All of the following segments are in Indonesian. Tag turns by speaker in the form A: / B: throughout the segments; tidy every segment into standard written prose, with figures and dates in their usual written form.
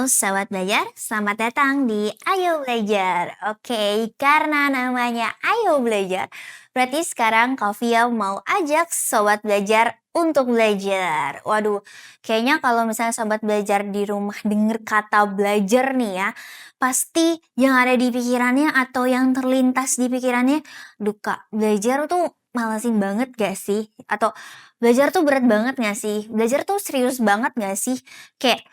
A: Sobat Belajar, selamat datang di Ayo Belajar. Oke, karena namanya Ayo Belajar, berarti sekarang Kavia mau ajak Sobat Belajar untuk belajar. Waduh, kayaknya kalau misalnya Sobat Belajar di rumah denger kata belajar nih ya, pasti yang ada di pikirannya atau yang terlintas di pikirannya, duh Kak, belajar tuh malesin banget gak sih? Atau belajar tuh berat banget gak sih? Belajar tuh serius banget gak sih? Kayak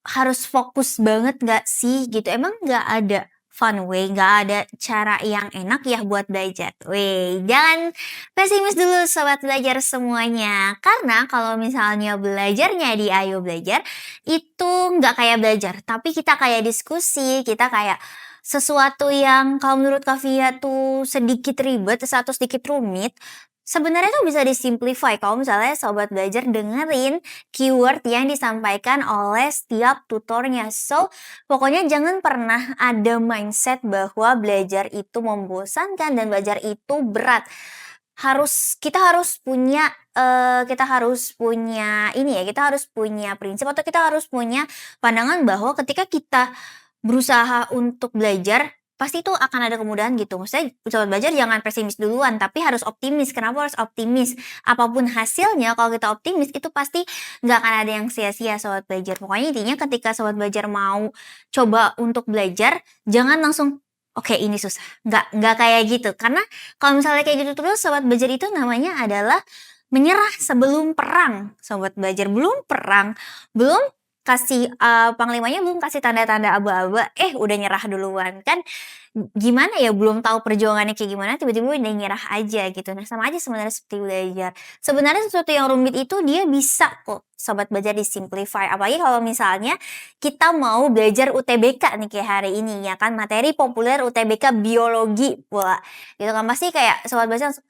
A: harus fokus banget nggak sih gitu? Emang nggak ada fun way, nggak ada cara yang enak ya buat belajar? Weh, jangan pesimis dulu sobat belajar semuanya. Karena kalau misalnya belajarnya di Ayo Belajar, itu nggak kayak belajar, tapi kita kayak diskusi, kita kayak sesuatu yang kalau menurut Kavia tuh sedikit ribet atau sedikit rumit, sebenarnya tuh bisa disimplify kalau misalnya sobat belajar dengerin keyword yang disampaikan oleh setiap tutornya. So, pokoknya jangan pernah ada mindset bahwa belajar itu membosankan dan belajar itu berat. Kita harus punya ini ya, kita harus punya prinsip atau kita harus punya pandangan bahwa ketika kita berusaha untuk belajar, pasti itu akan ada kemudahan gitu. Maksudnya sobat belajar jangan pesimis duluan, tapi harus optimis. Kenapa harus optimis? Apapun hasilnya kalau kita optimis itu pasti nggak akan ada yang sia-sia sobat belajar. Pokoknya intinya ketika sobat belajar mau coba untuk belajar, jangan langsung, "Oke ini susah." Nggak kayak gitu. Karena kalau misalnya kayak gitu terus sobat belajar itu namanya adalah menyerah sebelum perang. Sobat belajar belum perang, belum kasih, panglimanya belum kasih tanda-tanda aba-aba, udah nyerah duluan. Kan gimana ya, belum tahu perjuangannya kayak gimana, tiba-tiba udah nyerah aja gitu. Nah, sama aja sebenarnya seperti belajar. Sebenarnya sesuatu yang rumit itu dia bisa kok sobat belajar di-simplify. Apalagi kalau misalnya kita mau belajar UTBK nih kayak hari ini ya kan, materi populer UTBK biologi pula, gitu kan. Pasti kayak sobat belajar langsung,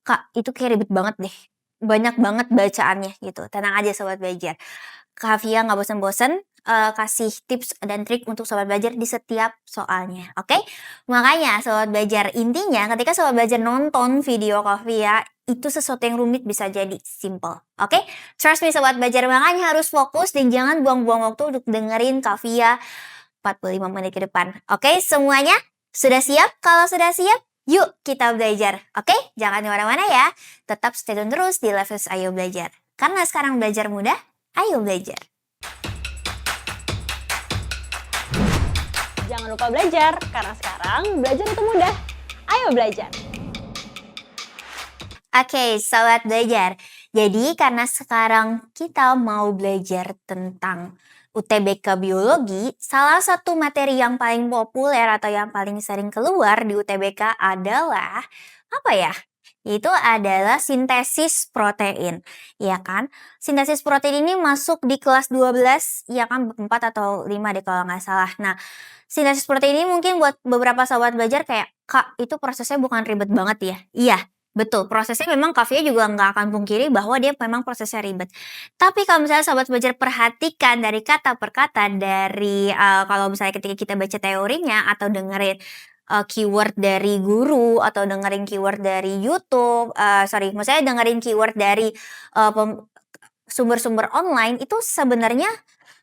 A: "Kak, itu kayak ribet banget deh, banyak banget bacaannya," gitu. Tenang aja sobat belajar. Kavia nggak bosen-bosen, kasih tips dan trik untuk sobat belajar di setiap soalnya, oke? Makanya sobat belajar, intinya ketika sobat belajar nonton video Kavia, itu sesuatu yang rumit bisa jadi simple, oke? Trust me sobat belajar, makanya harus fokus dan jangan buang-buang waktu untuk dengerin Kavia 45 menit ke depan. Oke semuanya? Sudah siap? Kalau sudah siap, yuk kita belajar, oke? Jangan kemana-mana ya, tetap stay tune terus di Level's Ayo Belajar. Karena sekarang belajar mudah, ayo belajar.
B: Jangan lupa belajar, karena sekarang belajar itu mudah. Ayo belajar!
A: Oke, sobat belajar. Jadi karena sekarang kita mau belajar tentang UTBK biologi, salah satu materi yang paling populer atau yang paling sering keluar di UTBK adalah apa ya? Itu adalah sintesis protein, ya kan? Sintesis protein ini masuk di kelas 12, ya kan? 4 atau 5 deh kalau nggak salah. Nah, sintesis protein ini mungkin buat beberapa sobat belajar kayak, "Kak, itu prosesnya bukan ribet banget ya?" Iya, betul. Prosesnya memang Kavia juga nggak akan pungkiri bahwa dia memang prosesnya ribet. Tapi kalau misalnya sobat belajar perhatikan dari kata per kata dari, kalau misalnya ketika kita baca teorinya atau dengerin keyword dari guru atau dengerin keyword dari YouTube, maksudnya dengerin keyword dari, eee, pem sumber-sumber online itu sebenarnya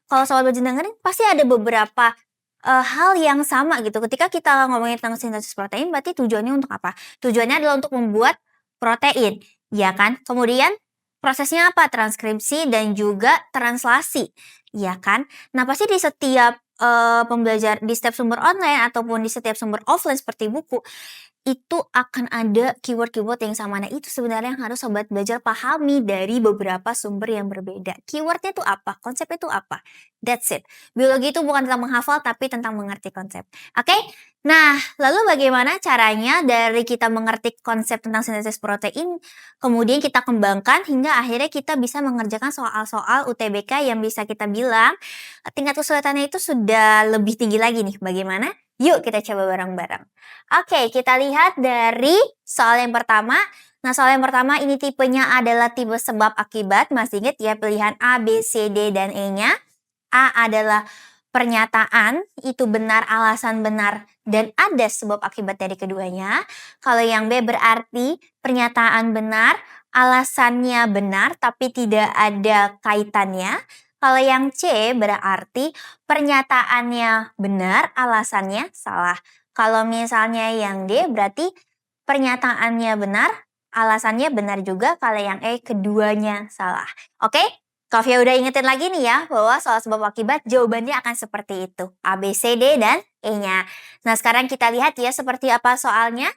A: kalau sobat belajar dengerin pasti ada beberapa, hal yang sama gitu. Ketika kita ngomongin tentang sintesis protein berarti tujuannya untuk apa? Tujuannya adalah untuk membuat protein, ya kan? Kemudian prosesnya apa? Transkripsi dan juga translasi, ya kan? Nah, pasti di setiap, di setiap sumber online ataupun di setiap sumber offline seperti buku, itu akan ada keyword-keyword yang sama. Nah, itu sebenarnya yang harus sobat belajar pahami dari beberapa sumber yang berbeda. Keywordnya itu apa? Konsepnya itu apa? That's it. Biologi itu bukan tentang menghafal, tapi tentang mengerti konsep. Oke? Nah, lalu bagaimana caranya dari kita mengerti konsep tentang sintesis protein, kemudian kita kembangkan hingga akhirnya kita bisa mengerjakan soal-soal UTBK yang bisa kita bilang tingkat kesulitannya itu sudah lebih tinggi lagi nih. Bagaimana? Yuk kita coba bareng-bareng. Oke, kita lihat dari soal yang pertama. Nah, soal yang pertama ini tipenya adalah tipe sebab akibat. Masih ingat ya pilihan A, B, C, D, dan E-nya. A adalah pernyataan, itu benar, alasan benar, dan ada sebab akibat dari keduanya. Kalau yang B berarti pernyataan benar, alasannya benar, tapi tidak ada kaitannya. Kalau yang C berarti pernyataannya benar, alasannya salah. Kalau misalnya yang D berarti pernyataannya benar, alasannya benar juga. Kalau yang E keduanya salah. Oke? Kavia udah ingetin lagi nih ya bahwa soal sebab akibat jawabannya akan seperti itu. A, B, C, D, dan E-nya. Nah sekarang kita lihat ya seperti apa soalnya.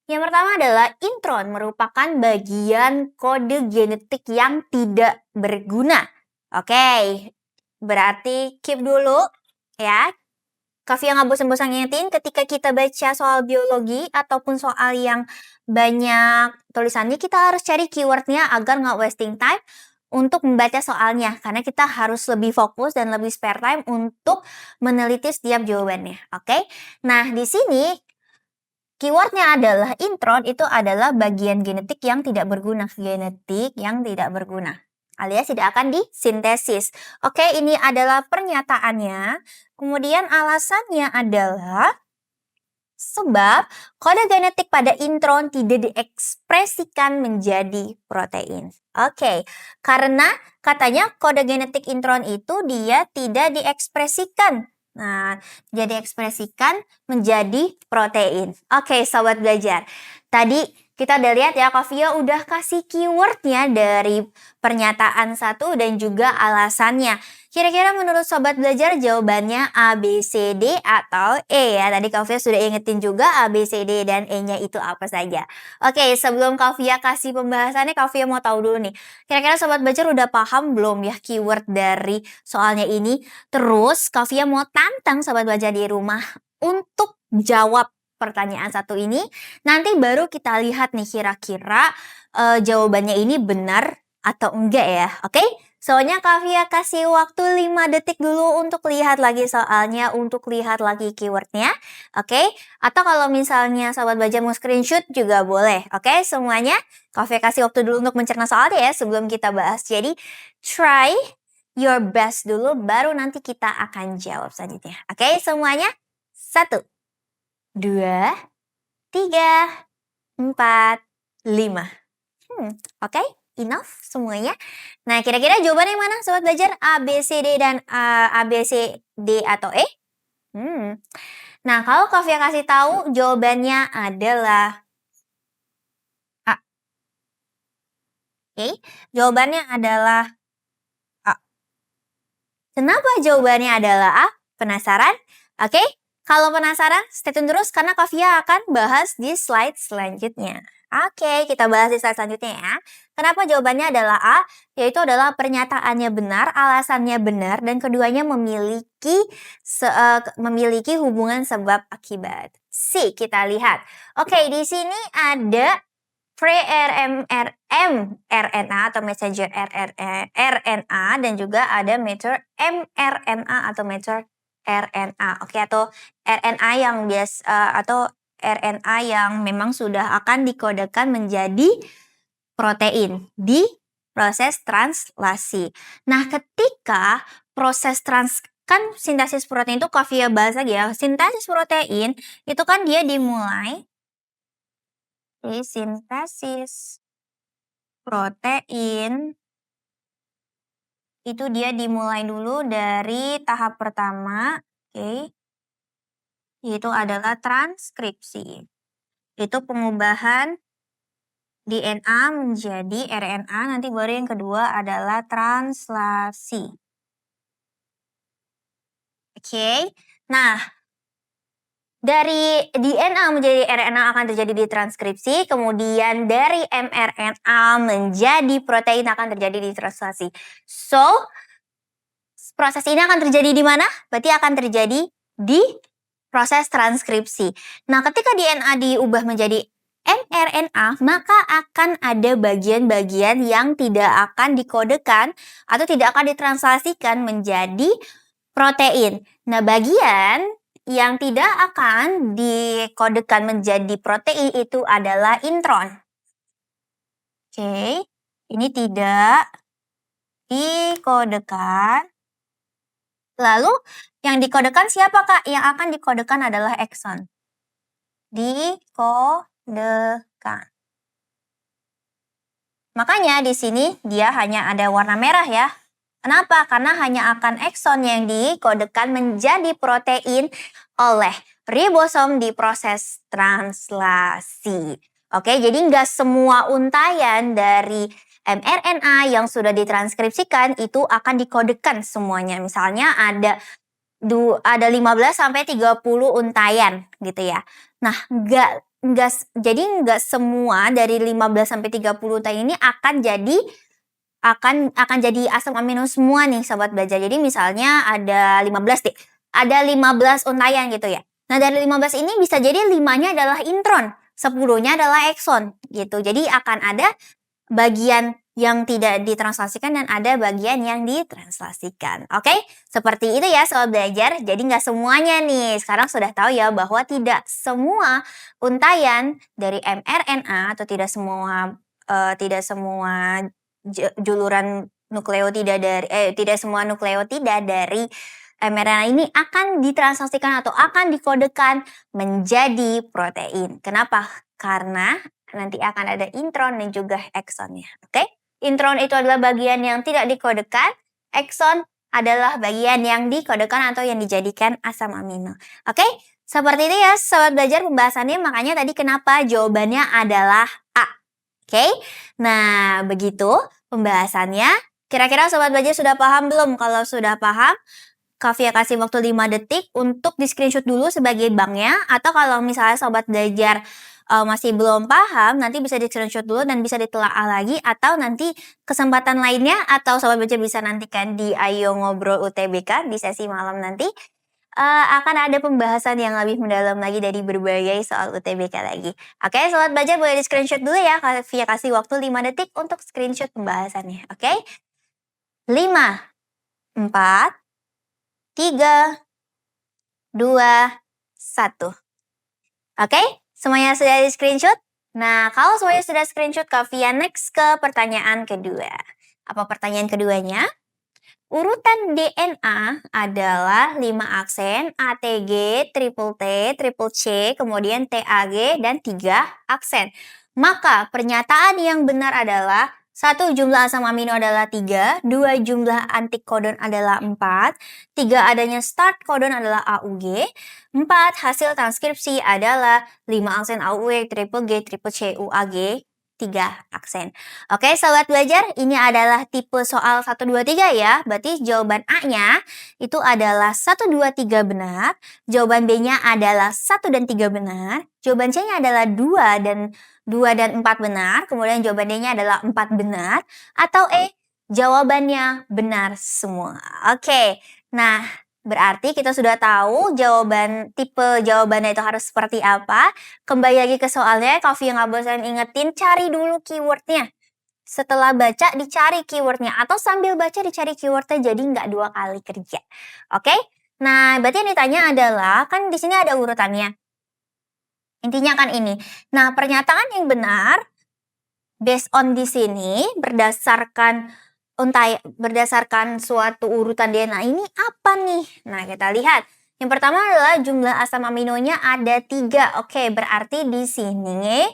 A: Yang pertama adalah intron merupakan bagian kode genetik yang tidak berguna. Oke, berarti keep dulu ya. Kavia nggak bosan-bosan ngingetin ketika kita baca soal biologi ataupun soal yang banyak tulisannya, kita harus cari keywordnya agar nggak wasting time untuk membaca soalnya. Karena kita harus lebih fokus dan lebih spare time untuk meneliti setiap jawabannya. Oke, nah di sini keywordnya adalah intron itu adalah bagian genetik yang tidak berguna. Genetik yang tidak berguna. Alias tidak akan disintesis. Oke, ini adalah pernyataannya. Kemudian alasannya adalah sebab kode genetik pada intron tidak diekspresikan menjadi protein. Oke, karena katanya kode genetik intron itu dia tidak diekspresikan. Nah, dia diekspresikan menjadi protein. Oke, sobat belajar. Tadi kita udah lihat ya, Kavia udah kasih keywordnya dari pernyataan satu dan juga alasannya. Kira-kira menurut sobat belajar jawabannya A, B, C, D atau E ya? Tadi Kavia sudah ingetin juga A, B, C, D dan E-nya itu apa saja. Oke, sebelum Kavia kasih pembahasannya, Kavia mau tahu dulu nih. Kira-kira sobat belajar udah paham belum ya keyword dari soalnya ini? Terus Kavia mau tantang sobat belajar di rumah untuk jawab pertanyaan satu ini. Nanti baru kita lihat nih kira-kira jawabannya ini benar atau enggak ya. Oke? Soalnya Kavia kasih waktu 5 detik dulu untuk lihat lagi soalnya, untuk lihat lagi keywordnya. Oke? Atau kalau misalnya sobat belajar mau screenshot juga boleh. Oke? Semuanya Kavia kasih waktu dulu untuk mencerna soalnya ya sebelum kita bahas. Jadi try your best dulu baru nanti kita akan jawab selanjutnya. Oke? Semuanya 1, 2, 3, 4, 5. Oke, enough semuanya. Nah, kira-kira jawabannya yang mana sobat belajar? A, B, C, D dan A, B, C, D atau E? Nah, kalau Kavia kasih tahu jawabannya adalah A. Oke, jawabannya adalah A. Kenapa jawabannya adalah A? Penasaran? Oke, kalau penasaran stay tune terus karena Kavia akan bahas di slide selanjutnya. Oke, kita bahas di slide selanjutnya ya. Kenapa jawabannya adalah A? Yaitu adalah pernyataannya benar, alasannya benar, dan keduanya memiliki hubungan sebab akibat. C, kita lihat. Oke, di sini ada pre-RNA atau messenger RNA dan juga ada messenger mRNA atau messenger RNA. Oke, atau RNA yang atau RNA yang memang sudah akan dikodekan menjadi protein di proses translasi. Nah, ketika proses kan sintesis protein itu Kavia bahas lagi ya. Sintesis protein itu kan dia dimulai sintesis protein itu dia dimulai dulu dari tahap pertama, oke, yaitu adalah transkripsi. Itu pengubahan DNA menjadi RNA, nanti baru yang kedua adalah translasi. Oke, nah dari DNA menjadi RNA akan terjadi di transkripsi, kemudian dari mRNA menjadi protein akan terjadi di translasi. So, proses ini akan terjadi di mana? Berarti akan terjadi di proses transkripsi. Nah, ketika DNA diubah menjadi mRNA, maka akan ada bagian-bagian yang tidak akan dikodekan atau tidak akan ditranslasikan menjadi protein. Nah, bagian yang tidak akan dikodekan menjadi protein itu adalah intron. Oke, ini tidak dikodekan. Lalu yang dikodekan siapa Kak? Yang akan dikodekan adalah ekson. Dikodekan. Makanya di sini dia hanya ada warna merah ya. Kenapa? Karena hanya akan ekson yang dikodekan menjadi protein oleh ribosom di proses translasi. Oke, jadi nggak semua untayan dari mRNA yang sudah ditranskripsikan itu akan dikodekan semuanya. Misalnya ada 15 sampai 30 untayan gitu ya. Nah, jadi nggak semua dari 15 sampai 30 untayan ini akan jadi asam amino semua nih sobat belajar. Jadi misalnya ada 15 deh. Ada 15 untayan gitu ya. Nah, dari 15 ini bisa jadi 5-nya adalah intron, 10-nya adalah ekson gitu. Jadi akan ada bagian yang tidak ditranslasikan dan ada bagian yang ditranslasikan. Oke? Seperti itu ya soal belajar. Jadi nggak semuanya nih. Sekarang sudah tahu ya bahwa tidak semua untayan dari mRNA atau tidak semua juluran nukleotida tidak semua nukleotida dari mRNA ini akan ditranslasikan atau akan dikodekan menjadi protein. Kenapa? Karena nanti akan ada intron dan juga eksonnya. Oke? Intron itu adalah bagian yang tidak dikodekan, ekson adalah bagian yang dikodekan atau yang dijadikan asam amino. Oke? Seperti itu ya sobat belajar pembahasannya, makanya tadi kenapa jawabannya adalah A. Oke? Nah, begitu pembahasannya. Kira-kira sobat belajar sudah paham belum? Kalau sudah paham, Kavia kasih waktu 5 detik untuk di-screenshot dulu sebagai banknya, atau kalau misalnya sobat belajar masih belum paham, nanti bisa di-screenshot dulu dan bisa ditelaah lagi, atau nanti kesempatan lainnya, atau sobat belajar bisa nantikan di Ayo Ngobrol UTBK di sesi malam nanti. Akan ada pembahasan yang lebih mendalam lagi dari berbagai soal UTBK lagi. Oke, sobat belajar boleh di-screenshot dulu ya. Kavia kasih waktu 5 detik untuk screenshot pembahasannya. Oke? 5, 4, 3, 2, 1. Oke? Semuanya sudah di-screenshot? Nah, kalau semuanya sudah screenshot, Kavia next ke pertanyaan kedua. Apa pertanyaan keduanya? Urutan DNA adalah 5 aksen ATG, triple T, triple C, kemudian TAG, dan 3 aksen. Maka pernyataan yang benar adalah 1 jumlah asam amino adalah 3, 2 jumlah antikodon adalah 4, 3 adanya start kodon adalah AUG, 4 hasil transkripsi adalah 5 aksen AUG, triple G, triple C, UAG, 3 aksen. Oke, sobat belajar, ini adalah tipe soal 1, 2, 3 ya. Berarti jawaban A-nya itu adalah 1, 2, 3 benar. Jawaban B-nya adalah 1 dan 3 benar. Jawaban C-nya adalah 2 dan 4 benar. Kemudian jawaban D-nya adalah 4 benar. Atau E, jawabannya benar semua. Oke, nah berarti kita sudah tahu tipe jawabannya itu harus seperti apa. Kembali lagi ke soalnya, Kavia nggak bosan ingetin, cari dulu keywordnya. Setelah baca, dicari keywordnya. Atau sambil baca, dicari keywordnya, jadi nggak 2 kali kerja. Oke? Nah, berarti yang ditanya adalah, kan di sini ada urutannya. Intinya kan ini. Nah, pernyataan yang benar, based on di sini, berdasarkan suatu urutan DNA ini apa nih? Nah, kita lihat. Yang pertama adalah jumlah asam aminonya ada 3. Oke, berarti di sini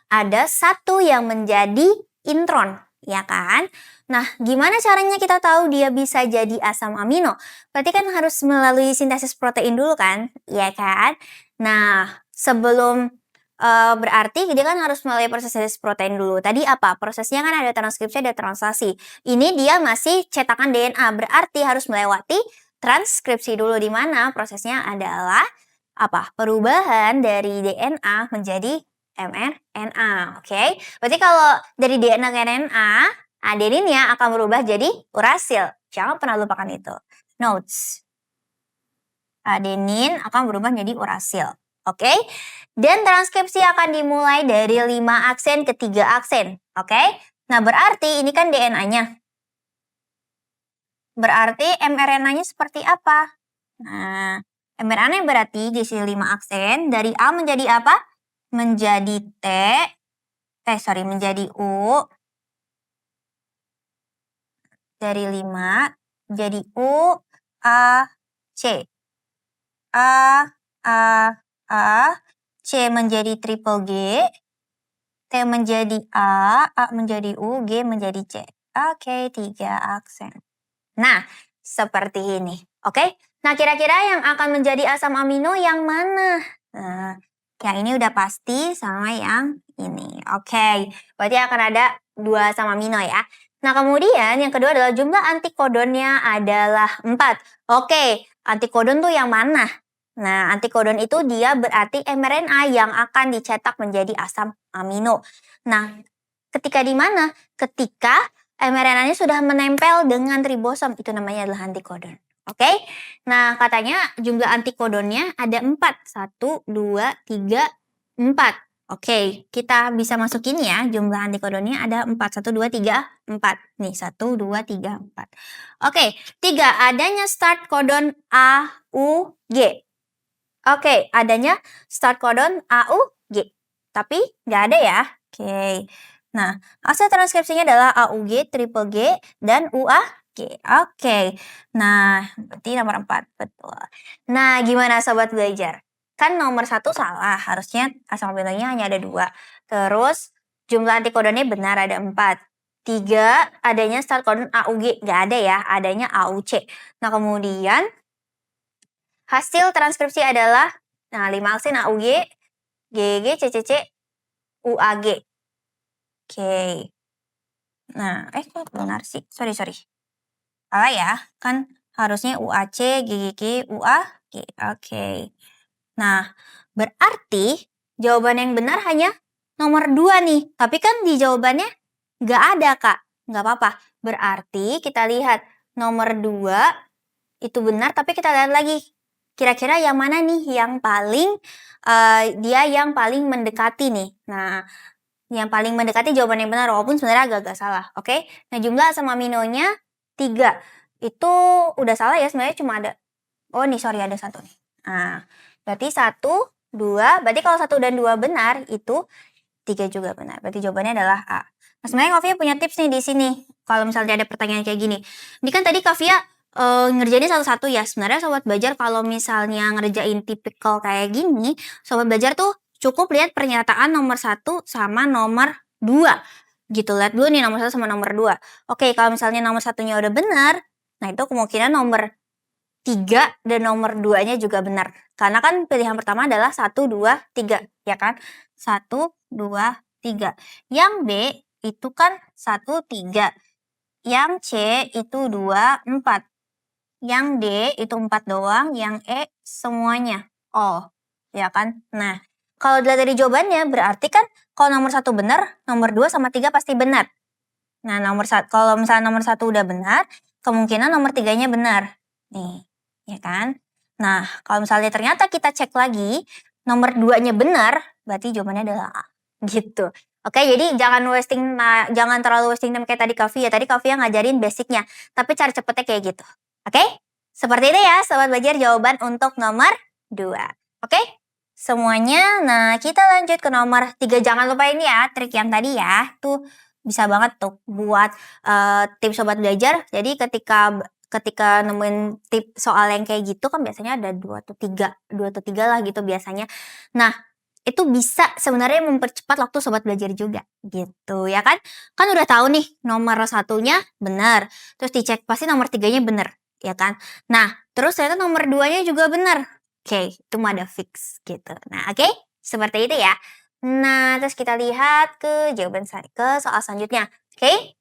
A: ada 1 yang menjadi intron, ya kan? Nah, gimana caranya kita tahu dia bisa jadi asam amino? Berarti kan harus melalui sintesis protein dulu kan? Ya kan? Nah, berarti dia kan harus melalui proses sintesis protein dulu. Tadi apa? Prosesnya kan ada transkripsi, ada translasi. Ini dia masih cetakan DNA, berarti harus melewati transkripsi dulu, di mana prosesnya adalah apa? Perubahan dari DNA menjadi mRNA. Oke? Berarti kalau dari DNA ke RNA, adeninnya akan berubah jadi urasil. Jangan pernah lupakan itu. Notes. Adenin akan berubah menjadi urasil. Oke? Dan transkripsi akan dimulai dari 5 aksen ke 3 aksen. Oke? Nah, berarti ini kan DNA-nya. Berarti mRNA-nya seperti apa? Nah, mRNA berarti diisi 5 aksen. Dari A menjadi apa? Menjadi menjadi U. Dari 5 menjadi U, A, C. A, C menjadi triple G, T menjadi A menjadi U, G menjadi C. Oke, 3 aksen. Nah, seperti ini. Oke? Nah, kira-kira yang akan menjadi asam amino yang mana? Nah, yang ini udah pasti sama yang ini. Oke, berarti akan ada 2 asam amino ya. Nah, kemudian yang kedua adalah jumlah antikodonnya adalah 4. Oke, antikodon tuh yang mana? Nah, antikodon itu dia berarti mRNA yang akan dicetak menjadi asam amino. Nah, ketika di mana? Ketika mRNA-nya sudah menempel dengan ribosom, itu namanya adalah antikodon. Oke? Nah, katanya jumlah antikodonnya ada 4. 1, 2, 3, 4. Oke, kita bisa masukin ya jumlah antikodonnya ada 4. 1, 2, 3, 4. Nih, 1, 2, 3, 4. Oke, 3. Adanya start codon A, U, G. Oke, adanya start codon A, U, G. Tapi nggak ada ya. Oke. Nah, hasil transkripsinya adalah AUG, triple G, dan UAG. Oke. Nah, berarti nomor 4. Betul. Nah, gimana sobat belajar? Kan nomor 1 salah, harusnya asam aminonya hanya ada 2. Terus jumlah antikodonnya benar ada 4. 3, adanya start codon AUG, nggak ada ya, adanya AUC. Nah, kemudian hasil transkripsi adalah, nah 5 aksin AUG, GG, CCC, UAG. Oke. Nah, kok benar sih? Sorry. Salah ya, kan harusnya UAC, GGG, UAG. Oke. Nah, berarti jawaban yang benar hanya nomor 2 nih. Tapi kan di jawabannya nggak ada, Kak. Nggak apa-apa. Berarti kita lihat nomor 2 itu benar, tapi kita lihat lagi. Kira-kira yang mana nih yang paling, dia yang paling mendekati nih. Nah, yang paling mendekati jawaban yang benar, walaupun sebenarnya agak-agak salah, oke? Nah, jumlah asam aminonya 3. Itu udah salah ya, sebenarnya cuma ada, oh nih sorry ada 1 nih. Nah, berarti 1, 2, berarti kalau 1 dan 2 benar, itu 3 juga benar. Berarti jawabannya adalah A. Nah, sebenarnya Kavia punya tips nih di sini. Kalau misalnya ada pertanyaan kayak gini. Ini kan tadi Kavia ngerjainnya satu-satu ya. Sebenarnya sobat belajar kalau misalnya ngerjain tipikal kayak gini, sobat belajar tuh cukup lihat pernyataan nomor 1 sama nomor 2. Gitu, lihat dulu nih nomor 1 sama nomor 2. Oke, kalau misalnya nomor 1-nya udah benar, nah itu kemungkinan nomor 3 dan nomor 2-nya juga benar. Karena kan pilihan pertama adalah 1, 2, 3, ya kan? 1, 2, 3. Yang B itu kan 1, 3. Yang C itu 2, 4. Yang D itu 4 doang, yang E semuanya. Oh, ya kan? Nah, kalau dilihat dari jawabannya berarti kan kalau nomor 1 benar, nomor 2 sama 3 pasti benar. Nah, kalau misalnya nomor 1 udah benar, kemungkinan nomor 3-nya benar. Nih, ya kan? Nah, kalau misalnya ternyata kita cek lagi, nomor 2-nya benar, berarti jawabannya adalah A. Gitu. Oke, jadi jangan terlalu wasting time kayak tadi Kavia. Tadi Kavia ngajarin basicnya, tapi cara cepetnya kayak gitu. Oke? Seperti itu ya, sobat belajar jawaban untuk nomor 2. Oke? Semuanya. Nah, kita lanjut ke nomor 3. Jangan lupa ini ya, trik yang tadi ya. Tuh bisa banget tuh buat tim sobat belajar. Jadi ketika nemuin tip soal yang kayak gitu kan biasanya ada 2 atau 3 lah gitu biasanya. Nah, itu bisa sebenarnya mempercepat waktu sobat belajar juga gitu ya kan. Kan udah tahu nih nomor 1-nya benar, terus dicek pasti nomor 3-nya benar, ya kan. Nah, terus ternyata nomor 2-nya juga benar. Oke, itu mah ada fix gitu. Nah, oke, seperti itu ya. Nah, terus kita lihat ke soal selanjutnya. Oke?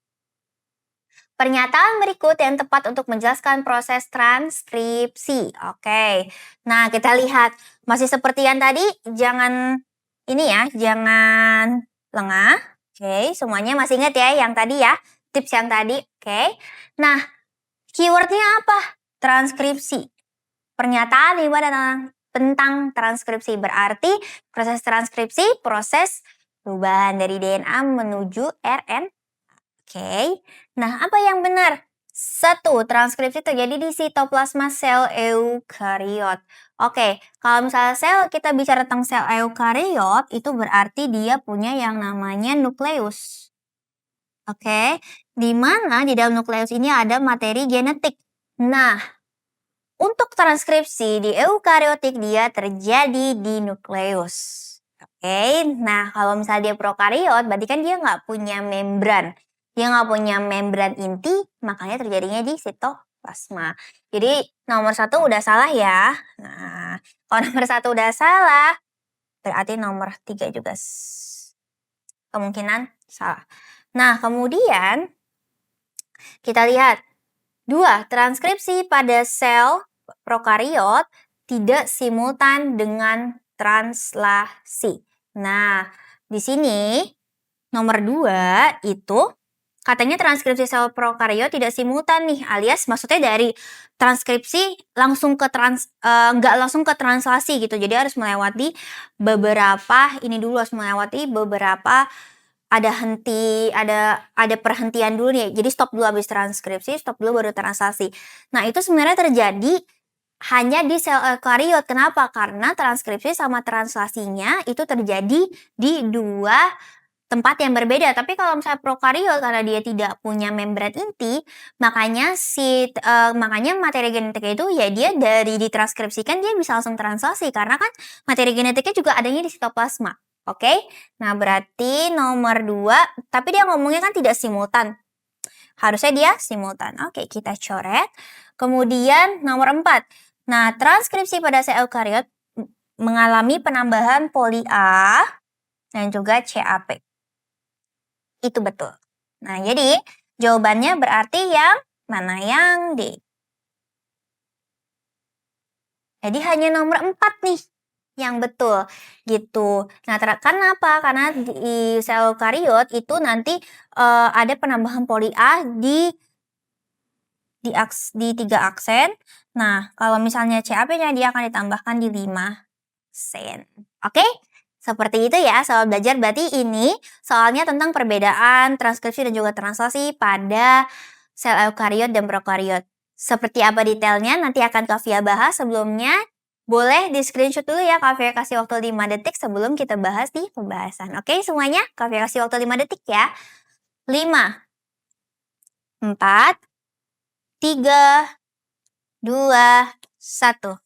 A: Pernyataan berikut yang tepat untuk menjelaskan proses transkripsi. Oke. Nah, kita lihat masih seperti yang tadi, jangan jangan lengah. Oke, semuanya masih ingat ya yang tadi ya, tips yang tadi. Oke. Nah, keywordnya apa? Transkripsi. Pernyataan tentang transkripsi berarti proses transkripsi, proses perubahan dari DNA menuju RNA. Oke. Nah, apa yang benar? 1. Transkripsi terjadi di sitoplasma sel eukariot. Oke, kalau misalnya kita bicara tentang sel eukariot, itu berarti dia punya yang namanya nukleus. Oke, di mana di dalam nukleus ini ada materi genetik. Nah, untuk transkripsi di eukariotik dia terjadi di nukleus. Oke, nah kalau misalnya dia prokariot, berarti kan dia nggak punya membran. Dia nggak punya membran inti, makanya terjadinya di sitoplasma. Jadi nomor 1 udah salah ya. Nah, kalau nomor 1 udah salah, berarti nomor 3 juga kemungkinan salah. Nah, kemudian kita lihat 2. Transkripsi pada sel prokariot tidak simultan dengan translasi. Nah, di sini nomor 2 itu katanya transkripsi sel prokariot tidak simultan nih, alias maksudnya dari transkripsi langsung ke nggak langsung ke translasi gitu. Jadi harus melewati beberapa harus melewati beberapa ada perhentian dulu nih. Jadi stop dulu habis transkripsi, stop dulu baru translasi. Nah, itu sebenarnya terjadi hanya di sel eukariot. Kenapa? Karena transkripsi sama translasinya itu terjadi di 2 tempat yang berbeda. Tapi kalau misalnya prokariot karena dia tidak punya membran inti, makanya makanya materi genetiknya itu ya dia dari ditranskripsikan dia bisa langsung translasi karena kan materi genetiknya juga adanya di sitoplasma. Oke? Nah, berarti nomor 2, tapi dia ngomongnya kan tidak simultan. Harusnya dia simultan. Oke, kita coret. Kemudian nomor 4. Nah, transkripsi pada sel eukariot mengalami penambahan poli A dan juga CAP. Itu betul. Nah, jadi jawabannya berarti yang mana? Yang D. Jadi hanya nomor 4 nih yang betul gitu. Nah, kenapa? Karena di sel eukariot itu nanti ada penambahan poli A di 3 aksen. Nah, kalau misalnya CAP-nya dia akan ditambahkan di 5 aksen. Oke? Seperti itu ya soal belajar. Berarti ini soalnya tentang perbedaan transkripsi dan juga translasi pada sel eukariot dan prokariot. Seperti apa detailnya nanti akan Kak Fia bahas. Sebelumnya boleh di screenshot dulu ya, Kak Fia kasih waktu 5 detik sebelum kita bahas di pembahasan. Oke semuanya, Kak Fia kasih waktu 5 detik ya. 5, 4, 3, 2, 1.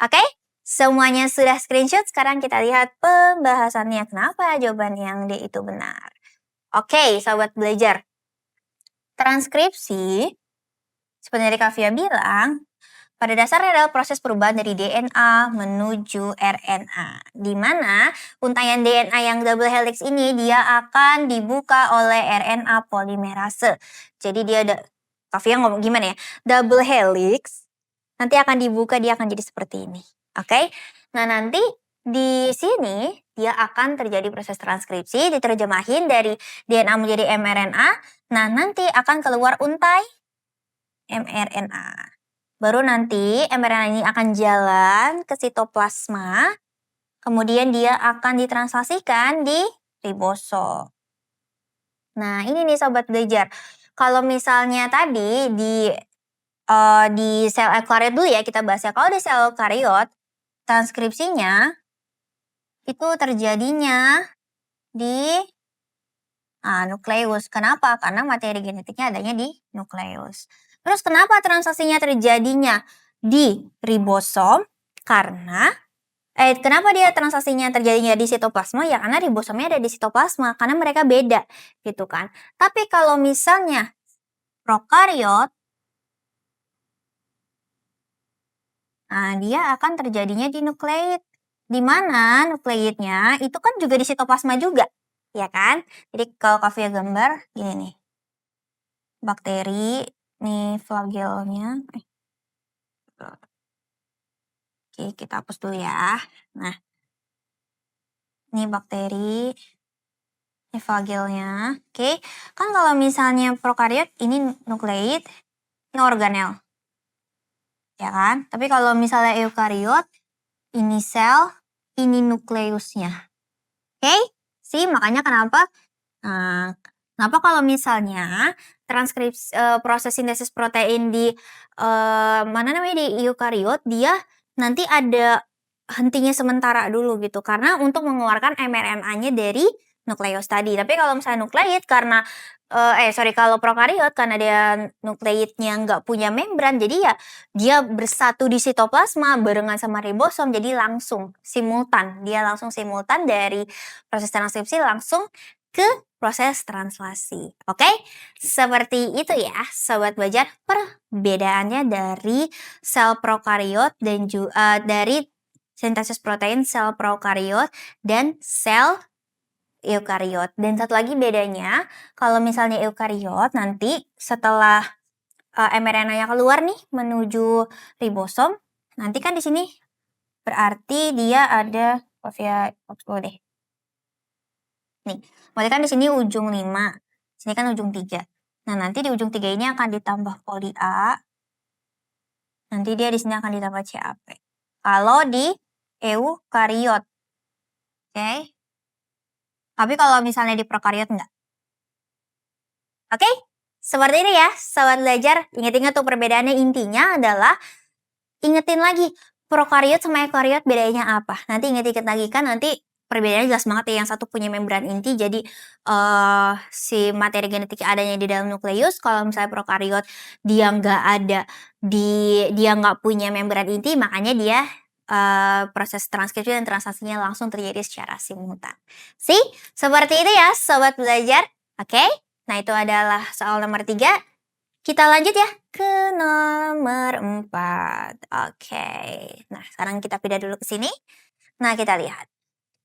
A: Oke? Semuanya sudah screenshot, sekarang kita lihat pembahasannya. Kenapa jawaban yang D itu benar? Oke, sobat belajar. Transkripsi, seperti yang Kak Fia bilang, pada dasarnya adalah proses perubahan dari DNA menuju RNA. Di mana untayan DNA yang double helix ini dia akan dibuka oleh RNA polimerase. Jadi Kak Fia ngomong gimana ya? Double helix nanti akan dibuka, dia akan jadi seperti ini. Oke? Nah, nanti di sini dia akan terjadi proses transkripsi, diterjemahin dari DNA menjadi mRNA. Nah, nanti akan keluar untai mRNA. Baru nanti mRNA ini akan jalan ke sitoplasma, kemudian dia akan ditranslasikan di ribosom. Nah, ini nih sobat belajar. Kalau misalnya tadi di sel eukariot dulu ya kita bahas ya. Kalau di sel eukariot, transkripsinya itu terjadinya di nukleus. Kenapa? Karena materi genetiknya adanya di nukleus. Terus kenapa translasinya terjadinya di ribosom? Kenapa dia translasinya terjadinya di sitoplasma? Ya karena ribosomnya ada di sitoplasma, karena mereka beda gitu kan. Tapi kalau misalnya prokariot, dia akan terjadinya di nukleid. Di mana nukleidnya itu kan juga di sitoplasma juga, ya kan? Jadi kalau Kak Fia gambar gini nih. Bakteri, nih flagellnya. Oke, kita hapus dulu ya. Nah, ini bakteri, ini flagellnya. Oke, kan kalau misalnya prokariot ini nukleid, ini organel. Ya kan? Tapi kalau misalnya eukariot, ini sel, ini nukleusnya. Oke? Makanya kenapa? Kenapa kalau misalnya proses sintesis protein di di eukariot dia nanti ada hentinya sementara dulu gitu karena untuk mengeluarkan mRNA-nya dari nukleus tadi. Tapi kalau misalnya nukleid karena kalau prokariot karena dia nukleidnya nggak punya membran, jadi ya dia bersatu di sitoplasma barengan sama ribosom, jadi langsung simultan. Dia langsung simultan dari proses transkripsi langsung ke proses translasi. Oke? Seperti itu ya, Sobat Belajar, perbedaannya dari sel prokariot dan dari sintesis protein sel prokariot dan sel eukariot. Dan satu lagi bedanya, kalau misalnya eukariot nanti setelah mRNA-nya keluar nih menuju ribosom, nanti kan di sini berarti dia ada deh. Nih, berarti kan di sini ujung 5, sini kan ujung 3. Nah, nanti di ujung 3 ini akan ditambah poli A, nanti dia di sini akan ditambah CAP. Kalau di eukariot. Oke? Tapi kalau misalnya di prokariot enggak. Oke? Seperti ini ya, Sobat Belajar. Ingat-ingat tuh perbedaannya, intinya adalah ingetin lagi prokariot sama eukariot bedanya apa. Nanti inget-inget lagi kan nanti perbedaannya jelas banget ya. Yang satu punya membran inti, jadi si materi genetik adanya di dalam nukleus. Kalau misalnya prokariot dia nggak punya membran inti, makanya dia proses transkripsi dan translasinya langsung terjadi secara simultan. Seperti itu ya Sobat Belajar. Oke? Nah, itu adalah soal nomor 3. Kita lanjut ya ke nomor 4. Oke. Nah, sekarang kita pindah dulu ke sini. Nah, kita lihat.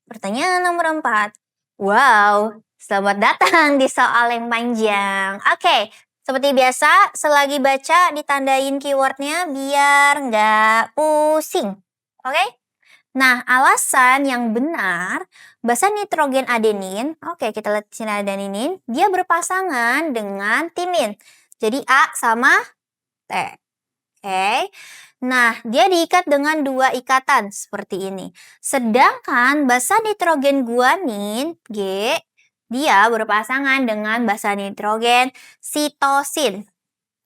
A: Pertanyaan nomor 4. Wow, selamat datang di soal yang panjang. Oke, seperti biasa, selagi baca ditandain keywordnya biar nggak pusing. Oke? Nah, alasan yang benar, basa nitrogen adenin, oke kita lihat di sini adenin, dia berpasangan dengan timin. Jadi A sama T. Oke. Nah, dia diikat dengan 2 ikatan seperti ini. Sedangkan basa nitrogen guanin, G, dia berpasangan dengan basa nitrogen sitosin.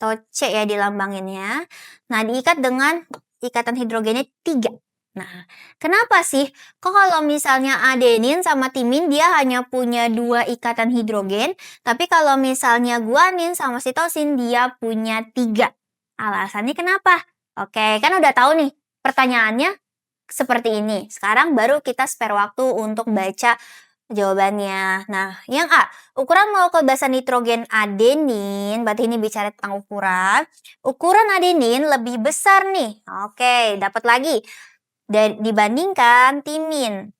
A: Atau C ya dilambanginnya. Nah, diikat dengan ikatan hidrogennya 3. Nah, kenapa sih? Kok kalau misalnya adenin sama timin dia hanya punya 2 ikatan hidrogen, tapi kalau misalnya guanin sama sitosin dia punya 3. Alasannya kenapa? Oke, kan udah tahu nih pertanyaannya seperti ini. Sekarang baru kita spare waktu untuk baca jawabannya. Nah, yang A, ukuran molekul basa nitrogen adenin, berarti ini bicara tentang ukuran. Ukuran adenin lebih besar nih. Oke, dapat lagi. Dibandingkan timin.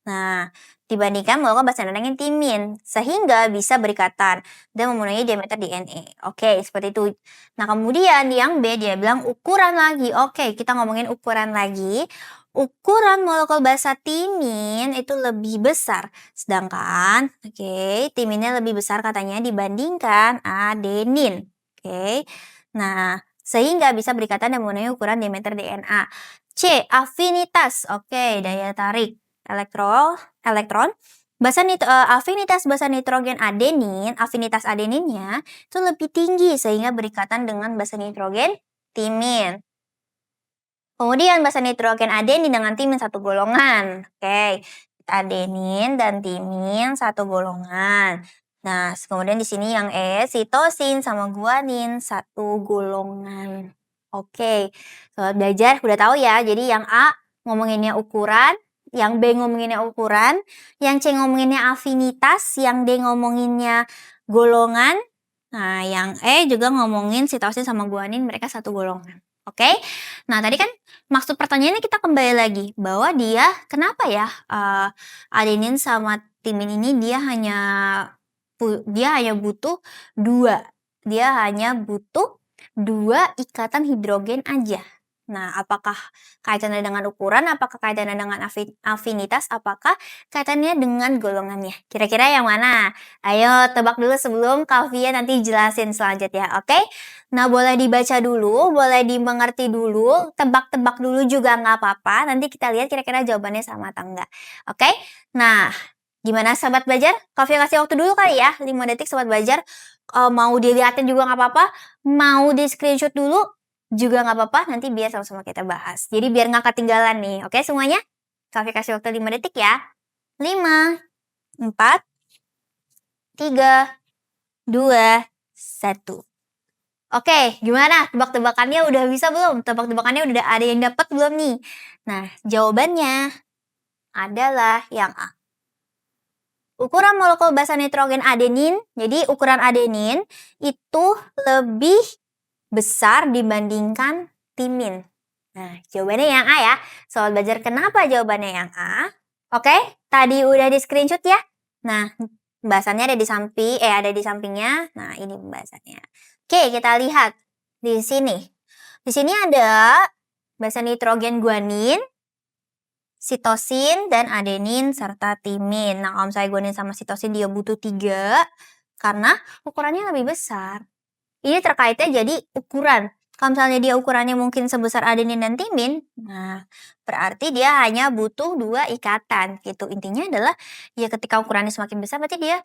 A: Nah, dibandingkan molekul basa nitrogen timin, sehingga bisa berikatan dan memenuhi diameter DNA. Oke, seperti itu. Nah, kemudian yang B dia bilang ukuran lagi. Oke, kita ngomongin ukuran lagi. Ukuran molekul basa timin itu lebih besar. Sedangkan, timinnya lebih besar katanya dibandingkan adenin. Oke. Nah, sehingga bisa berikatan dan memenuhi ukuran diameter DNA. C, afinitas. Oke, daya tarik elektron. Afinitas basa nitrogen adenin, afinitas adeninnya itu lebih tinggi sehingga berikatan dengan basa nitrogen timin. Kemudian basa nitrogen adenin dengan timin satu golongan. Oke, adenin dan timin satu golongan. Nah, kemudian di sini yang E, sitosin sama guanin satu golongan. Oke, Sobat Belajar udah tahu ya. Jadi yang A ngomonginnya ukuran, yang B ngomonginnya ukuran, yang C ngomonginnya afinitas, yang D ngomonginnya golongan. Nah, yang E juga ngomongin sitosin sama guanin, mereka satu golongan. Oke? Nah, tadi kan maksud pertanyaannya kita kembali lagi bahwa dia kenapa ya adenin sama timin ini dia hanya butuh 2. Dia hanya butuh 2 ikatan hidrogen aja. Nah, apakah kaitannya dengan ukuran, apakah kaitannya dengan afinitas, apakah kaitannya dengan golongannya? Kira-kira yang mana? Ayo tebak dulu sebelum Kavia nanti jelasin selanjutnya, oke? Nah, boleh dibaca dulu, boleh dimengerti dulu, tebak-tebak dulu juga nggak apa-apa. Nanti kita lihat kira-kira jawabannya sama atau enggak. Oke? Nah, gimana Sobat Belajar? Kavia kasih waktu dulu kali ya, 5 detik Sobat Belajar. Mau dilihatin juga nggak apa-apa, mau di screenshot dulu juga nggak apa-apa, nanti biar sama-sama kita bahas. Jadi biar nggak ketinggalan nih, oke semuanya? Kavia kasih waktu 5 detik ya. 5, 4, 3, 2, 1. Oke, gimana? Tebak-tebakannya udah bisa belum? Tebak-tebakannya udah ada yang dapat belum nih? Nah, jawabannya adalah yang A. ukuran molekul basa nitrogen adenin, jadi ukuran adenin itu lebih besar dibandingkan timin. Nah, jawabannya yang A ya. Sobat Belajar, kenapa jawabannya yang A? Oke, tadi udah di screenshot ya. Nah, pembahasannya ada di sampingnya. Nah, ini pembahasannya. Oke, kita lihat di sini. Di sini ada basa nitrogen guanin, sitosin, dan adenin, serta timin. Nah, kalau misalnya guanin sama sitosin dia butuh 3 karena ukurannya lebih besar. Ini terkaitnya jadi ukuran. Kalau misalnya dia ukurannya mungkin sebesar adenin dan timin, nah berarti dia hanya butuh 2 ikatan gitu. Intinya adalah ya ketika ukurannya semakin besar berarti dia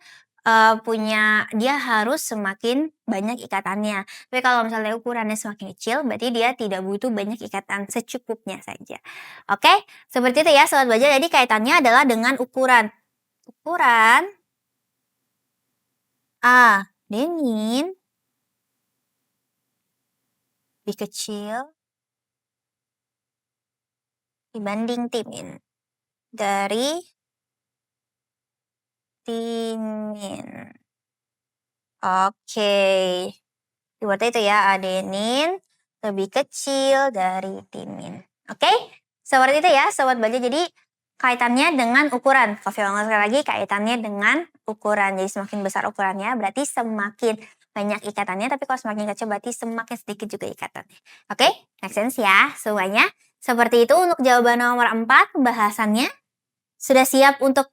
A: harus semakin banyak ikatannya. Tapi kalau misalnya ukurannya semakin kecil berarti dia tidak butuh banyak ikatan, secukupnya saja. Oke, seperti itu ya Sobat Belajar. Jadi kaitannya adalah dengan ukuran. Ukuran adenin lebih kecil dibanding timin. Dari timin. Oke. Keywordnya itu ya, adenin lebih kecil dari timin. Oke? Seperti itu ya, Sobat Belajar. Jadi kaitannya dengan ukuran. Kofi ulang sekali lagi, kaitannya dengan ukuran. Jadi semakin besar ukurannya berarti semakin banyak ikatannya, tapi kalau semakin kecil berarti semakin sedikit juga ikatannya. Oke? Make sense ya semuanya? Seperti itu untuk jawaban nomor 4 pembahasannya. Sudah siap untuk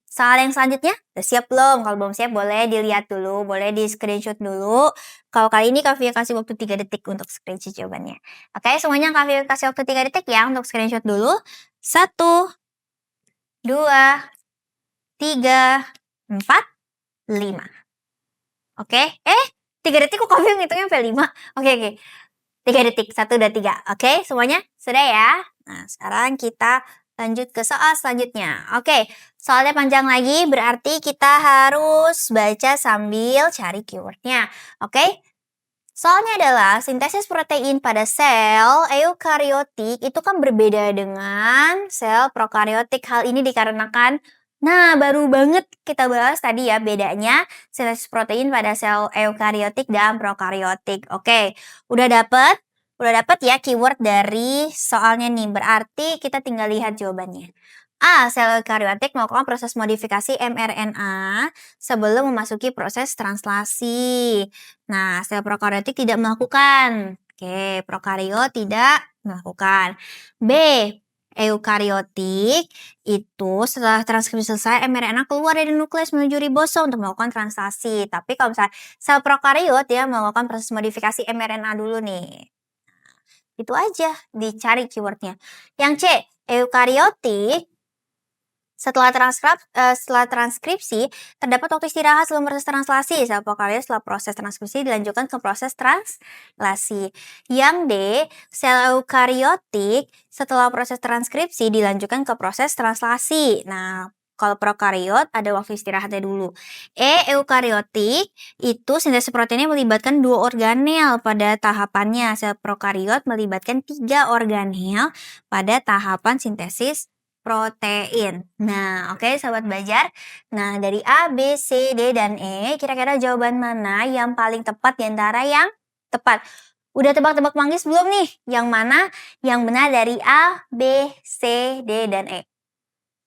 A: soal yang selanjutnya? Sudah siap belum? Kalau belum siap boleh dilihat dulu, boleh di screenshot dulu. Kalau kali ini Kak Via kasih waktu 3 detik untuk screenshot jawabannya. Oke, semuanya Kak Via kasih waktu 3 detik ya untuk screenshot dulu. 1, 2, 3, 4, 5. Oke, 3 detik kok Kak Via ngitungnya sampai 5? Oke. 3 detik, 1, 2, 3. Oke, semuanya sudah ya? Nah, sekarang kita lanjut ke soal selanjutnya. Oke, soalnya panjang lagi berarti kita harus baca sambil cari keywordnya. Oke, soalnya adalah sintesis protein pada sel eukariotik itu kan berbeda dengan sel prokariotik. Hal ini dikarenakan, nah baru banget kita bahas tadi ya bedanya sintesis protein pada sel eukariotik dan prokariotik. Oke, udah dapet ya keyword dari soalnya nih. Berarti kita tinggal lihat jawabannya. A. Sel eukariotik melakukan proses modifikasi mRNA sebelum memasuki proses translasi. Nah, sel prokariotik tidak melakukan. Oke, prokariot tidak melakukan. B. Eukariotik itu setelah transkripsi selesai mRNA keluar dari nukleus menuju ribosom untuk melakukan translasi. Tapi kalau misalnya sel prokariot dia melakukan proses modifikasi mRNA dulu nih. Itu aja dicari keywordnya. Yang C, eukariotik setelah transkripsi terdapat waktu istirahat sebelum proses translasi. Sel prokariot setelah proses transkripsi dilanjutkan ke proses translasi. Yang D, sel eukariotik setelah proses transkripsi dilanjutkan ke proses translasi. Nah, kalau prokariot ada waktu istirahatnya dulu. E, eukariotik itu sintesis proteinnya melibatkan 2 organel pada tahapannya. Sel prokariot melibatkan 3 organel pada tahapan sintesis protein. Nah, oke Sobat Belajar. Nah, dari A, B, C, D, dan E, kira-kira jawaban mana yang paling tepat di antara yang tepat? Udah tebak-tebak manggis belum nih? Yang mana yang benar dari A, B, C, D, dan E?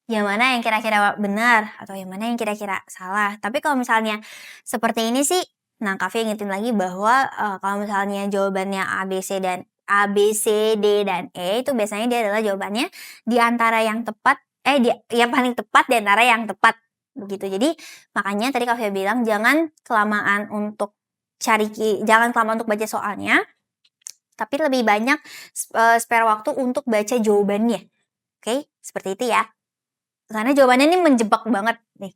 A: Yang mana yang kira-kira benar atau yang mana yang kira-kira salah? Tapi kalau misalnya seperti ini sih, nah Kak ingetin lagi bahwa kalau misalnya jawabannya A, B, C, D, dan E itu biasanya dia adalah jawabannya di antara yang tepat, yang paling tepat di antara yang tepat begitu. Jadi makanya tadi Kak bilang jangan kelamaan untuk baca soalnya, tapi lebih banyak spare waktu untuk baca jawabannya. Oke, seperti itu ya. Karena jawabannya ini menjebak banget nih.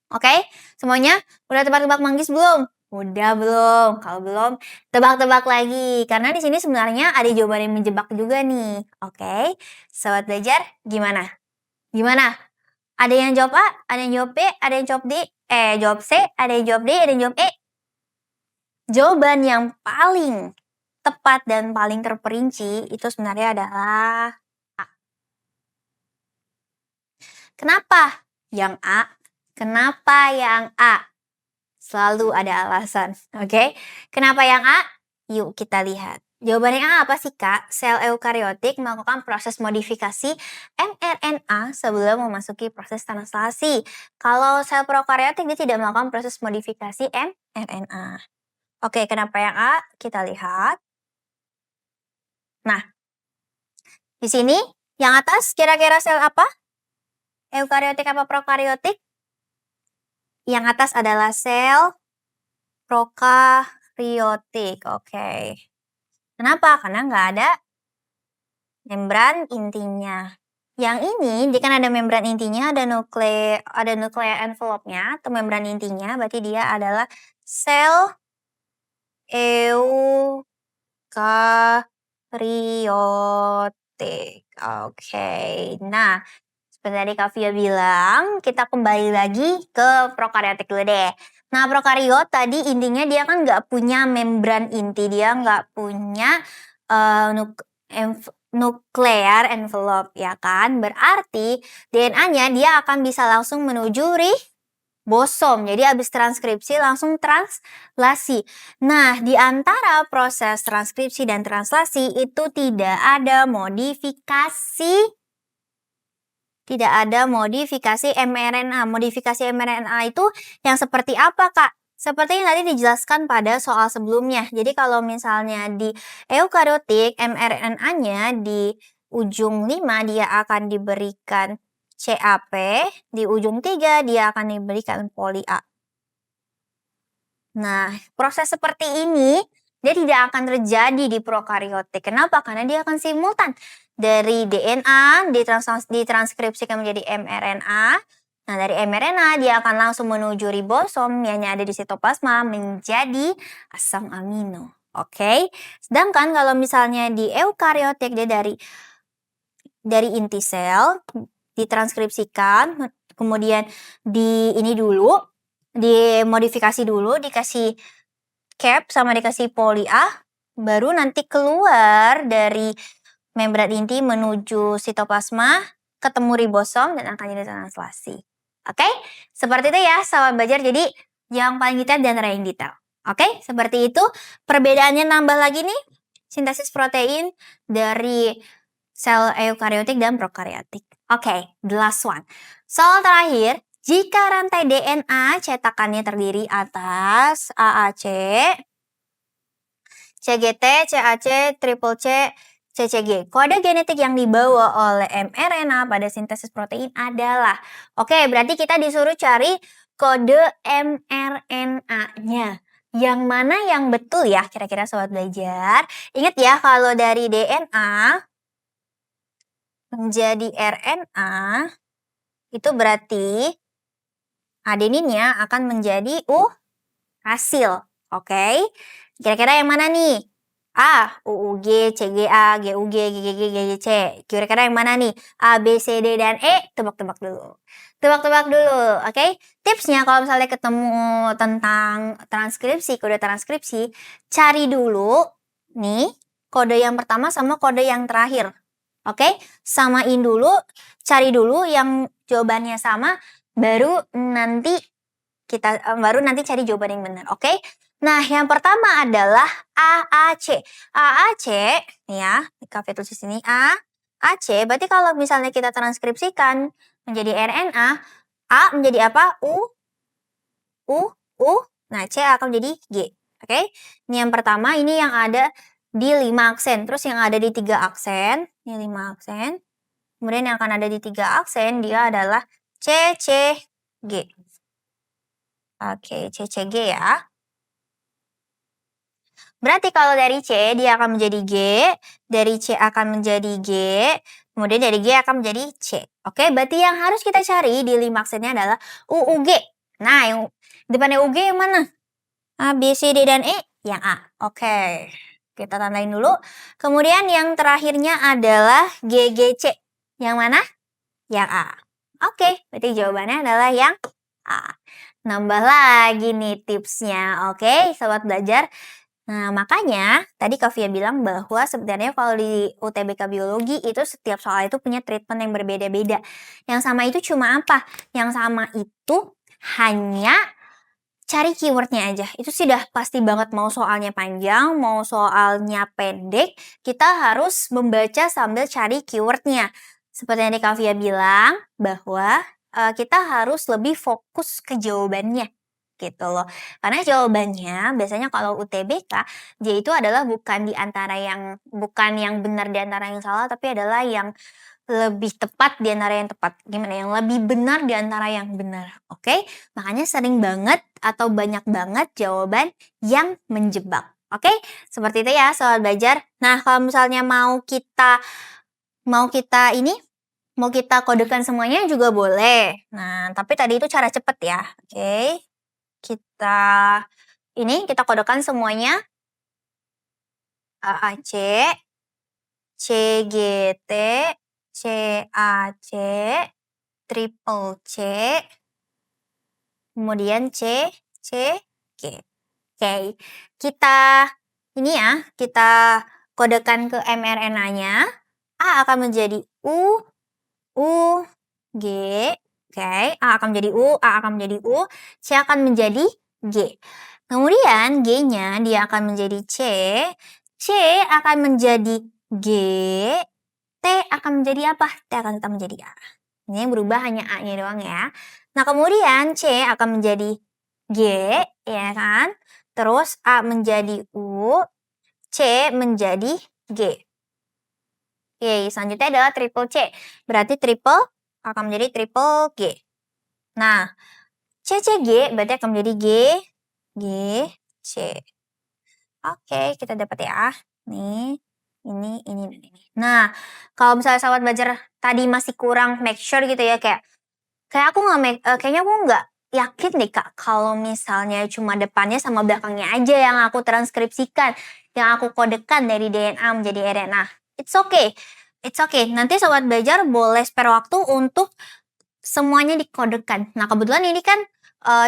A: Oke, semuanya udah tebak-tebak manggis belum? Udah belum? Kalau belum, tebak-tebak lagi. Karena di sini sebenarnya ada jawaban yang menjebak juga nih. Oke, Sobat Belajar, gimana? Gimana? Ada yang jawab A, ada yang jawab B, ada yang jawab jawab C, ada yang jawab D, ada yang jawab E. Jawaban yang paling tepat dan paling terperinci itu sebenarnya adalah A. Kenapa yang A? Kenapa yang A? Selalu ada alasan, oke? Kenapa yang A? Yuk kita lihat. Jawabannya A apa sih, Kak? Sel eukariotik melakukan proses modifikasi mRNA sebelum memasuki proses translasi. Kalau sel prokariotik dia tidak melakukan proses modifikasi mRNA. Oke, kenapa yang A? Kita lihat. Nah, di sini yang atas kira-kira sel apa? Eukariotik apa prokariotik? Yang atas adalah sel prokariotik. Oke. Kenapa? Karena nggak ada membran intinya. Yang ini, dia kan ada membran intinya, ada nuclear envelope-nya atau membran intinya, berarti dia adalah sel eukariotik. Oke. Nah, seperti tadi Kak Via bilang, kita kembali lagi ke prokariotik dulu deh. Nah, prokariot tadi intinya dia kan nggak punya membran inti, dia nggak punya nuclear envelope, ya kan? Berarti DNA-nya dia akan bisa langsung menuju ribosom. Jadi habis transkripsi langsung translasi. Nah, di antara proses transkripsi dan translasi itu tidak ada modifikasi mRNA. Modifikasi mRNA itu yang seperti apa, Kak? Seperti yang tadi dijelaskan pada soal sebelumnya. Jadi kalau misalnya di eukariotik, mRNA-nya di ujung 5 dia akan diberikan CAP, di ujung 3 dia akan diberikan poli A. Nah, proses seperti ini dia tidak akan terjadi di prokariotik. Kenapa? Karena dia akan simultan. Dari DNA ditranskripsikan menjadi mRNA. Nah, dari mRNA dia akan langsung menuju ribosom yang ada di sitoplasma menjadi asam amino. Oke. Sedangkan kalau misalnya di eukariotik dia dari inti sel ditranskripsikan, kemudian dimodifikasi dulu, dikasih cap sama dikasih poli A, baru nanti keluar dari membran inti menuju sitoplasma, ketemu ribosom dan akan jadi translasi. Oke? Seperti itu ya sahabat belajar. Jadi yang paling detail dan yang detail. Oke? Seperti itu. Perbedaannya nambah lagi nih. Sintesis protein dari sel eukariotik dan prokariotik. Oke, the last one. Soal terakhir, jika rantai DNA cetakannya terdiri atas AAC, CGT, CAC, triple C, CCG. Kode genetik yang dibawa oleh mRNA pada sintesis protein adalah. Oke, berarti kita disuruh cari kode mRNA-nya. Yang mana yang betul ya kira-kira sobat belajar? Ingat ya kalau dari DNA menjadi RNA itu berarti adeninnya akan menjadi uracil. Oke. Kira-kira yang mana nih? A, UUG, CGA, GUG, GGG, GGC. Kira-kira yang mana nih? A, B, C, D, dan E? Tebak-tebak dulu. Tebak-tebak dulu, oke? Tipsnya kalau misalnya ketemu tentang transkripsi, kode transkripsi, cari dulu nih kode yang pertama sama kode yang terakhir. Oke? Samain dulu, cari dulu yang jawabannya sama, baru nanti cari jawaban yang benar, oke? Nah, yang pertama adalah AAC. AAC, nih ya, di Kak tulis di sini AAC, berarti kalau misalnya kita transkripsikan menjadi RNA, A menjadi apa? U. Nah, C akan menjadi G. Oke? Ini yang pertama, ini yang ada di 5 aksen. Terus yang ada di 3 aksen, ini 5 aksen. Kemudian yang akan ada di 3 aksen, dia adalah C, C, G. Oke, CCG ya. Berarti kalau dari C dia akan menjadi G, dari C akan menjadi G, kemudian dari G akan menjadi C. Oke, berarti yang harus kita cari di 5 aksennya adalah UUG. Nah, yang depannya UG yang mana? A, B, C, D, dan E? Yang A. Oke, kita tandain dulu. Kemudian yang terakhirnya adalah GGC. Yang mana? Yang A. Oke, berarti jawabannya adalah yang A. Nambah lagi nih tipsnya, oke sobat belajar. Nah makanya tadi Kak Via bilang bahwa sebenarnya kalau di UTBK Biologi itu setiap soal itu punya treatment yang berbeda-beda. Yang sama itu cuma apa? Yang sama itu Hanya cari keywordnya aja. Itu sudah pasti banget mau soalnya panjang, mau soalnya pendek, kita harus membaca sambil cari keywordnya. Seperti yang tadi Kavia bilang bahwa, kita harus lebih fokus ke jawabannya, gitu loh. Karena jawabannya biasanya kalau UTBK, dia itu adalah bukan yang benar di antara yang salah, tapi adalah yang lebih tepat di antara yang tepat. Gimana, yang lebih benar di antara yang benar, oke? Makanya sering banget atau banyak banget jawaban yang menjebak, oke? Seperti itu ya soal belajar. Nah, kalau misalnya mau kita kodekan semuanya juga boleh. Nah, tapi tadi itu cara cepet ya, oke? Kita kodekan semuanya. AAC, CGT, CAC, triple C, kemudian C, C, G. Oke, kita kodekan ke mRNA-nya. A akan menjadi U, G, oke. A akan menjadi U, A akan menjadi U, C akan menjadi G. Kemudian G-nya dia akan menjadi C akan menjadi G, T akan menjadi apa? T akan tetap menjadi A. Ini yang berubah hanya A-nya doang ya. Nah, kemudian C akan menjadi G, ya kan? Terus A menjadi U, C menjadi G. Oke, selanjutnya adalah triple C. Berarti triple akan menjadi triple G. Nah, CCG berarti akan menjadi G, C. Oke, kita dapat ya. Nih, ini, dan ini. Nah, kalau misalnya sahabat belajar tadi masih kurang make sure gitu ya, kayaknya aku nggak yakin deh Kak, kalau misalnya cuma depannya sama belakangnya aja yang aku transkripsikan, yang aku kodekan dari DNA menjadi RNA. It's okay. Nanti sobat belajar boleh spare waktu untuk semuanya dikodekan. Nah, kebetulan ini kan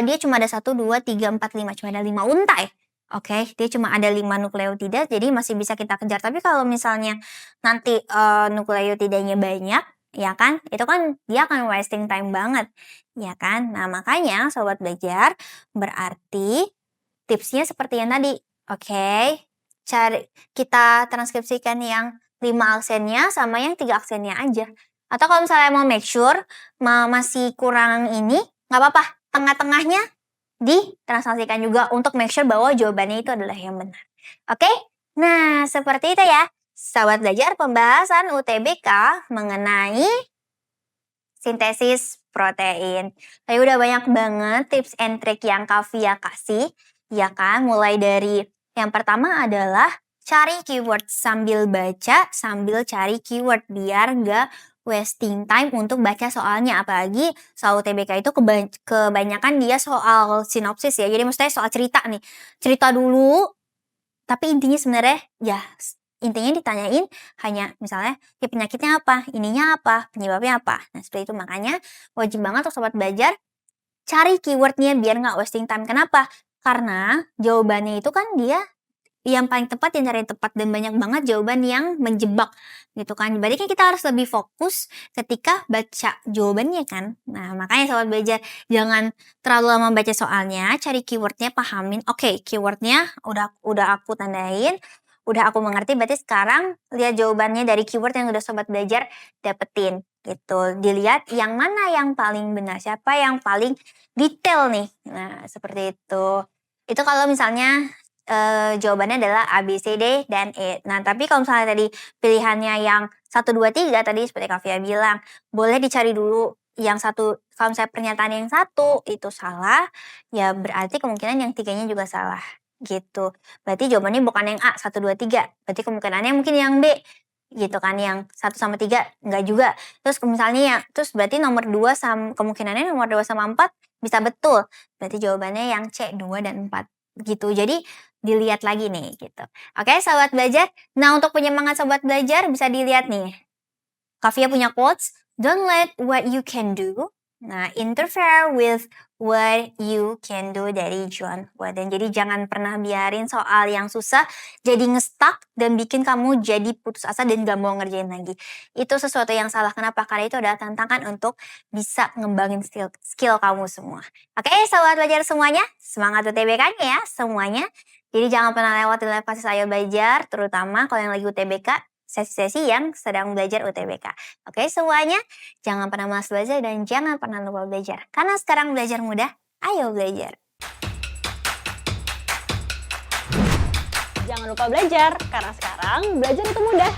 A: dia cuma ada 1, 2, 3, 4, 5. Cuma ada 5 untai. Oke, dia cuma ada 5 nukleotida, jadi masih bisa kita kejar. Tapi kalau misalnya nanti nukleotidanya banyak, ya kan, itu kan dia akan wasting time banget, ya kan. Nah, makanya sobat belajar berarti tipsnya seperti yang tadi. Oke, kita transkripsikan yang 5 aksennya sama yang 3 aksennya aja. Atau kalau misalnya mau make sure masih kurang ini, nggak apa-apa, tengah-tengahnya ditranslasikan juga untuk make sure bahwa jawabannya itu adalah yang benar. Oke? Nah, seperti itu ya. Sahabat belajar pembahasan UTBK mengenai sintesis protein. Tadi udah banyak banget tips and trick yang Kavia kasih, ya kan? Mulai dari yang pertama adalah cari keyword sambil baca, sambil cari keyword biar nggak wasting time untuk baca soalnya. Apalagi soal UTBK itu kebanyakan dia soal sinopsis ya. Jadi maksudnya soal cerita nih. Cerita dulu, tapi intinya sebenarnya ya intinya ditanyain hanya misalnya ya penyakitnya apa, ininya apa, penyebabnya apa. Nah, seperti itu makanya wajib banget untuk sobat belajar cari keywordnya biar nggak wasting time. Kenapa? Karena jawabannya itu kan dia yang paling tepat, yang cari tepat, dan banyak banget jawaban yang menjebak gitu kan. Berarti kan kita harus lebih fokus ketika baca jawabannya kan. Nah, makanya sobat belajar jangan terlalu lama baca soalnya, cari keywordnya, pahamin. Oke, keywordnya udah aku tandain, udah aku mengerti. Berarti sekarang lihat jawabannya dari keyword yang udah sobat belajar dapetin gitu. Dilihat yang mana yang paling benar, siapa yang paling detail nih. Nah, seperti itu. Itu kalau misalnya jawabannya adalah A, B, C, D, dan E. Nah, tapi kalau misalnya tadi pilihannya yang 1, 2, 3 tadi seperti Kavia bilang, boleh dicari dulu yang satu. Kalau misalnya pernyataan yang satu itu salah, ya berarti kemungkinan yang tiganya juga salah gitu. Berarti jawabannya bukan yang A, 1, 2, 3. Berarti kemungkinannya mungkin yang B gitu kan, yang 1 sama 3 enggak juga. Terus berarti nomor 2 kemungkinannya nomor 2 sama 4 bisa betul. Berarti jawabannya yang C, 2 dan 4 gitu. Jadi dilihat lagi nih gitu. Oke, sahabat belajar. Nah, untuk penyemangat sobat belajar bisa dilihat nih. Kavia punya quotes, don't let what you can do Nah, interfere with what you can do dari John Wooden. Jadi jangan pernah biarin soal yang susah jadi ngestak dan bikin kamu jadi putus asa dan gak mau ngerjain lagi. Itu sesuatu yang salah. Kenapa? Karena itu adalah tantangan untuk bisa ngembangin skill kamu semua. Oke, sahabat belajar semuanya, semangat UTBK-nya ya semuanya. Jadi jangan pernah lewatin live kelas Ayo Belajar, terutama kalau yang lagi UTBK, sesi-sesi yang sedang belajar UTBK. Oke semuanya, jangan pernah malas belajar dan jangan pernah lupa belajar. Karena sekarang belajar mudah, ayo belajar.
B: Jangan lupa belajar, karena sekarang belajar itu mudah.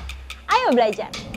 B: Ayo belajar!